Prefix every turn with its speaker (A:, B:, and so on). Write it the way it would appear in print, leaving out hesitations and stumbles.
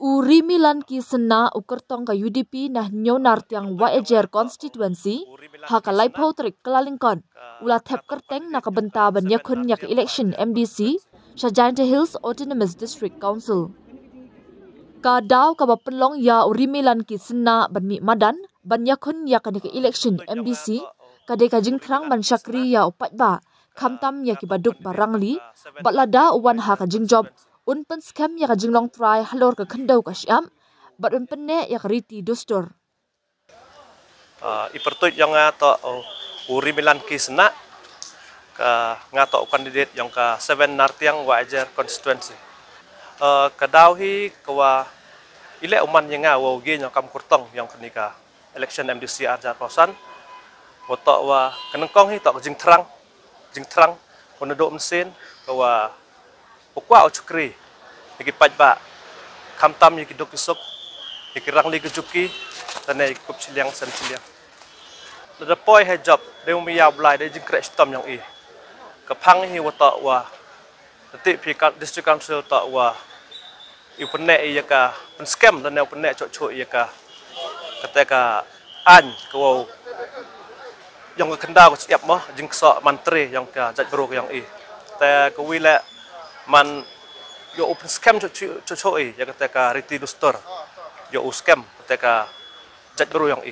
A: Uri Milan ki sena ukertong ka UDP nah nyonar tiang Waejer constituency hakalai potrik kelalingkon ula thep kerteng na kabenta ban yakun yak election MDC Shajanta Hills Autonomous District Council. Kadaw ka bapelong ya Uri Milan ki sena ban mi madan ban yakun yakan ke election MDC kade ka jingtrang ban syakri ya upat ba kamtam ya ki baduk barangli batlada uwan ha ka jingjob unpen scam ya ka jinglong try halor ka kendau ka syam bat unpen ne ya ka riti dostor
B: ipertut yang ngato Uri Milan ki sena ka ngato kandidat yang ka 7 nartiang Waejer constituency kadauhi kawa ile uman yang ngawo gi yang kam kurtong yang kenika election MDC arja kosan wotok wa kenengkong hi tok jingtrang konodok mesin kawa ukwa ochukri iki pajba kamtam iki dok isuk iki rangli kejuki tane ikup siliang san siliang the boy he job de umia blai de jingkre stom yang kapang hi wotok wa detik pi district council tok wa iu penek iya ka pen scam dan yang penek cok iya ka ketika an kau yang kenda ko siap mah jing sok mantri yang ka jat bro yang te ko wile man yo open scam cok ya ketika riti dostor yo scam ketika jat bro yang